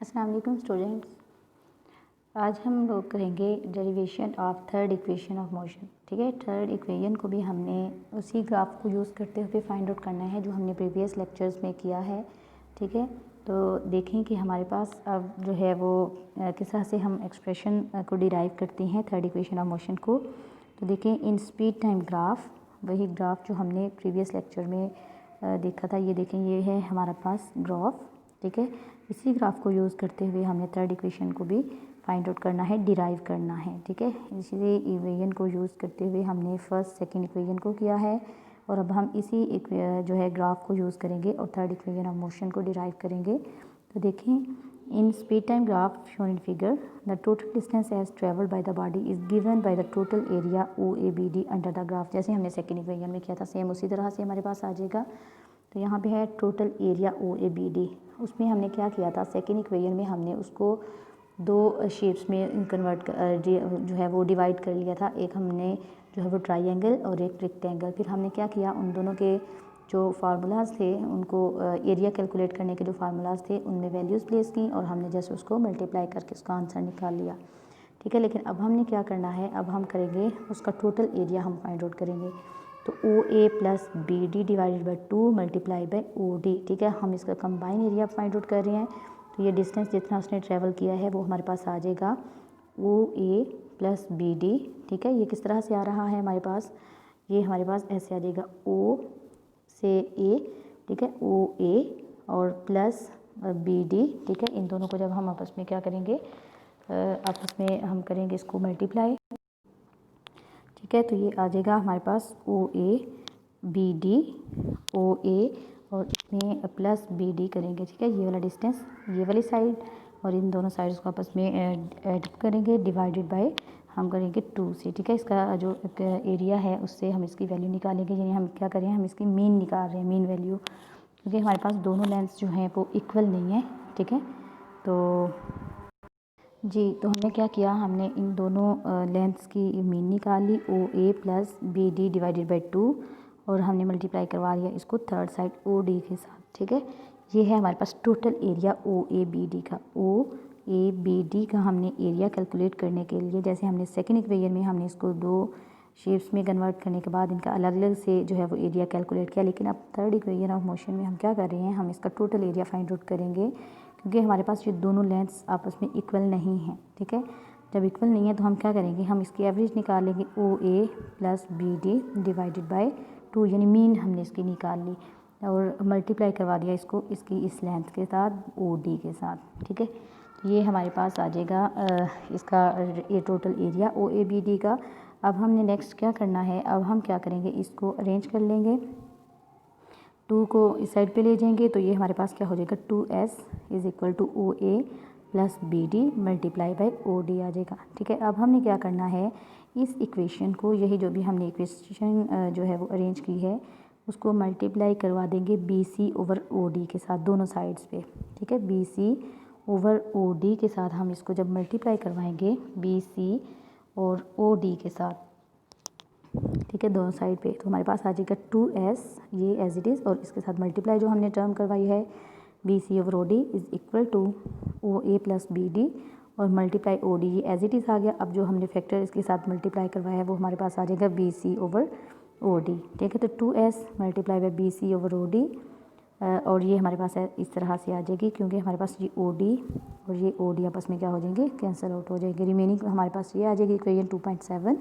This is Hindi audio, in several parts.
अस्सलाम वालेकुम स्टूडेंट्स। आज हम लोग करेंगे derivation of third equation of motion. ठीक है, थर्ड इक्वेशन को भी हमने उसी ग्राफ को यूज़ करते हुए फाइंड आउट करना है जो हमने प्रीवियस लेक्चर्स में किया है। ठीक है, तो देखें कि हमारे पास अब जो है वो किस तरह से हम एक्सप्रेशन को डिराइव करते हैं थर्ड इक्वेशन ऑफ मोशन को। तो देखें इन स्पीड टाइम ग्राफ, वही ग्राफ जो हमने प्रीवियस लेक्चर में देखा था, ये देखें ये है हमारे पास ग्राफ। ठीक है, इसी ग्राफ को यूज़ करते हुए हमने थर्ड इक्वेशन को भी फाइंड आउट करना है, डिराइव करना है। ठीक है, इसी इक्वेशन को यूज़ करते हुए हमने फर्स्ट सेकंड इक्वेशन को किया है और अब हम इसी जो है ग्राफ को यूज़ करेंगे और थर्ड इक्वेशन ऑफ मोशन को डिराइव करेंगे। तो देखें in speed time graph shown in figure the total distance as travelled by the body is given by the total area OABD under the graph. जैसे हमने सेकंड इक्वेशन में किया था सेम उसी तरह से हमारे पास आ जाएगा। तो यहाँ पे है टोटल एरिया OABD। उसमें हमने क्या किया था, सेकेंड इक्वेशन में हमने उसको दो शेप्स में कन्वर्ट जो है वो डिवाइड कर लिया था। एक हमने जो है वो ट्रायंगल और एक रेक्टेंगल। फिर हमने क्या किया, उन दोनों के जो फार्मूलाज थे उनको एरिया कैलकुलेट करने के जो फार्मूलाज थे उनमें वैल्यूज़ प्लेस की और हमने जैसे उसको मल्टीप्लाई करके उसका आंसर निकाल लिया। ठीक है, लेकिन अब हमने क्या करना है, अब हम करेंगे उसका टोटल एरिया हम फाइंड आउट करेंगे। तो OA plus BD divided by 2 multiply by OD। ठीक है, हम इसका कंबाइन एरिया फाइंड आउट कर रहे हैं। तो ये डिस्टेंस जितना उसने ट्रैवल किया है वो हमारे पास आ जाएगा OA प्लस BD। ठीक है, ये किस तरह से आ रहा है हमारे पास, ये हमारे पास ऐसे आ जाएगा O से A। ठीक है, OA और प्लस BD। ठीक है, इन दोनों को जब हम आपस में क्या करेंगे, आपस में हम करेंगे इसको मल्टीप्लाई। ठीक है, तो ये आ जाएगा हमारे पास OABD OA और इसमें प्लस BD करेंगे। ठीक है, ये वाला डिस्टेंस ये वाली साइड और इन दोनों साइड्स को आपस में ऐड करेंगे, डिवाइडेड बाय हम करेंगे 2 से। ठीक है, इसका जो एरिया है उससे हम इसकी वैल्यू निकालेंगे, यानी हम क्या करें, हम इसकी मीन निकाल रहे हैं, मीन वैल्यू, क्योंकि हमारे पास दोनों लेंथ्स जो हैं वो इक्वल नहीं है। ठीक है, तो तो हमने क्या किया, हमने इन दोनों लेंथ्स की मीन निकाली OA plus BD divided by 2 और हमने मल्टीप्लाई करवा दिया इसको थर्ड साइड OD के साथ। ठीक है, ये है हमारे पास टोटल एरिया OABD का। OABD का हमने एरिया कैलकुलेट करने के लिए, जैसे हमने सेकेंड इक्वेशन में हमने इसको दो शेप्स में कन्वर्ट करने के बाद इनका अलग अलग से जो है वो एरिया कैलकुलेट किया, लेकिन अब थर्ड इक्वेशन ऑफ मोशन में हम क्या कर रहे हैं, हम इसका टोटल एरिया फाइंड आउट करेंगे, क्योंकि हमारे पास ये दोनों लेंथ्स आपस में इक्वल नहीं हैं। ठीक है, जब इक्वल नहीं है तो हम क्या करेंगे, हम इसकी एवरेज निकालेंगे OA plus BD divided by 2, यानी मीन हमने इसकी निकाल ली और मल्टीप्लाई करवा दिया इसको इसकी इस लेंथ के साथ OD के साथ। ठीक है, ये हमारे पास आ जाएगा इसका ये टोटल एरिया OABD का। अब हमने नेक्स्ट क्या करना है, अब हम क्या करेंगे, इसको अरेंज कर लेंगे, 2 को इस साइड पे ले जाएंगे तो ये हमारे पास क्या हो जाएगा, 2S is equal to OA plus BD multiply by OD आ जाएगा। ठीक है, अब हमने क्या करना है, इस इक्वेशन को, यही जो भी हमने इक्वेशन जो है वो अरेंज की है उसको मल्टीप्लाई करवा देंगे BC ओवर OD के साथ दोनों साइड्स पे। ठीक है, BC ओवर OD के साथ हम इसको जब मल्टीप्लाई करवाएंगे BC और OD के साथ, ठीक है, दोनों साइड पे, तो हमारे पास आ जाएगा 2S ये एज इट इज़ और इसके साथ मल्टीप्लाई जो हमने टर्म करवाई है BC over OD is equal to OA plus BD और मल्टीप्लाई OD ये एज इट इज़ आ गया। अब जो हमने फैक्टर इसके साथ मल्टीप्लाई करवाया है वो हमारे पास आ जाएगा BC ओवर OD। ठीक है, तो 2S multiply by BC over OD और ये हमारे पास इस तरह से आ जाएगी, क्योंकि हमारे पास ये OD और ये OD आपस में क्या हो जाएंगे, कैंसिल आउट हो जाएंगे। रिमेनिंग हमारे पास ये आ जाएगी इक्वेशन 2.7।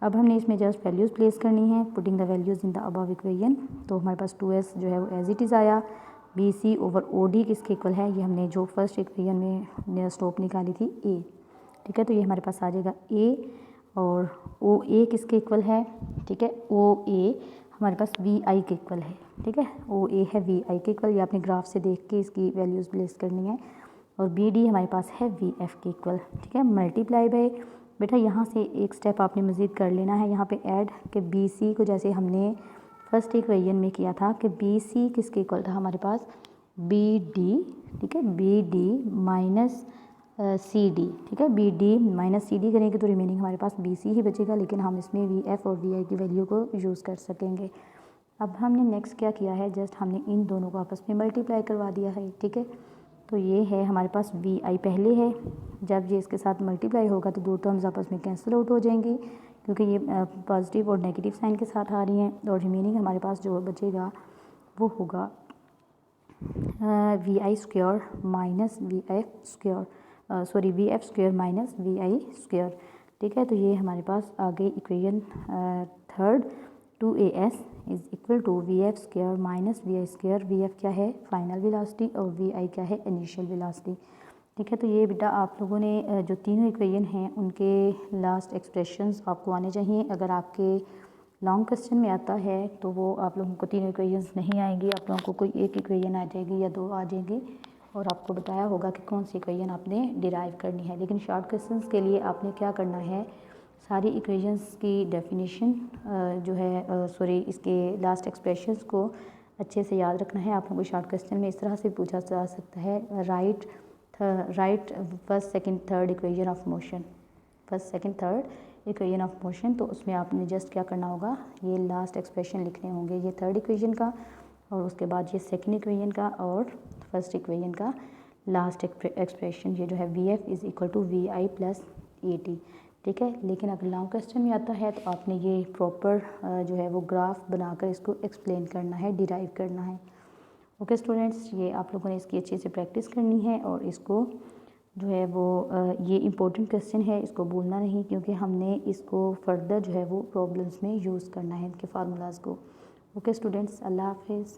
अब हमने इसमें जस्ट वैल्यूज़ प्लेस करनी है, putting the values in the above equation. तो हमारे पास 2S जो है वो एज इट इज़ आया, BC ओवर OD किसके इक्वल है, ये हमने जो फर्स्ट इक्वेशन में स्लोप निकाली थी A। ठीक है, तो ये हमारे पास आ जाएगा A और OA किसके इक्वल है, ठीक है, OA हमारे पास VI के इक्वल है। ठीक है, OA है VI के इक्वल, ये आपने ग्राफ से देख के इसकी वैल्यूज़ प्लेस करनी है और BD हमारे पास है VF के इक्वल। ठीक है, मल्टीप्लाई बाय, बेटा यहाँ से एक स्टेप आपने मज़ीद कर लेना है, यहाँ पे ऐड कि BC को जैसे हमने फर्स्ट इक्वेशन में किया था कि BC किसके इक्वल था हमारे पास, BD। ठीक है, BD माइनस CD। ठीक है, BD माइनस CD करेंगे तो रिमेनिंग हमारे पास BC ही बचेगा, लेकिन हम इसमें VF और VI की वैल्यू को यूज़ कर सकेंगे। अब हमने नेक्स्ट क्या किया है, जस्ट हमने इन दोनों को आपस में मल्टीप्लाई करवा दिया है। ठीक है, तो ये है हमारे पास वी आई पहले है, जब ये इसके साथ मल्टीप्लाई होगा तो दो टर्म्स आपस में कैंसिल आउट हो जाएंगी क्योंकि ये पॉजिटिव और नेगेटिव साइन के साथ आ रही हैं, और रिमेनिंग हमारे पास जो बचेगा वो होगा V I square minus V F square, sorry V F square minus V I square. ठीक है, तो ये हमारे पास आ गई equation third, 2as is equal to V F square minus V I square. V F क्या है, फाइनल वेलोसिटी, और वी आई क्या है, इनिशियल वेलोसिटी। ठीक है, तो ये बेटा आप लोगों ने जो तीनों इक्वेशन हैं उनके लास्ट एक्सप्रेशंस आपको आने चाहिए। अगर आपके लॉन्ग क्वेश्चन में आता है तो वो आप लोगों को तीनों इक्वेशंस नहीं आएंगी, आप लोगों को कोई एक इक्वेशन आ जाएगी या दो आ जाएंगी, और आपको बताया होगा कि कौन सी इक्वेशन आपने डिराइव करनी है। लेकिन शॉर्ट क्वेश्चंस के लिए आपने क्या करना है, सारी इक्वेशंस की डेफिनेशन जो है सॉरी इसके लास्ट एक्सप्रेशंस को अच्छे से याद रखना है। आप लोगों को शॉर्ट क्वेश्चन में इस तरह से पूछा जा सकता है, right first second third equation of motion, first second third equation of motion. तो उसमें आपने जस्ट क्या करना होगा, ये लास्ट एक्सप्रेशन लिखने होंगे, ये थर्ड इक्वेशन का, और उसके बाद ये सेकंड इक्वेशन का, और फर्स्ट इक्वेशन का लास्ट एक्सप्रेशन, ये जो है V F is equal to V I plus A T. ठीक है, लेकिन अगर लॉन्ग क्वेश्चन में आता है तो आपने ये प्रॉपर जो है वो ग्राफ बनाकर इसको एक्सप्लेन करना है, डिराइव करना है। ओके स्टूडेंट्स, ये आप लोगों ने इसकी अच्छे से प्रैक्टिस करनी है, और इसको जो है वो ये इम्पोर्टेंट क्वेश्चन है, इसको भूलना नहीं, क्योंकि हमने इसको फर्दर जो है वो प्रॉब्लम्स में यूज़ करना है, इनके फार्मूलाज़ को। ओके स्टूडेंट्स, अल्लाह हाफिज़।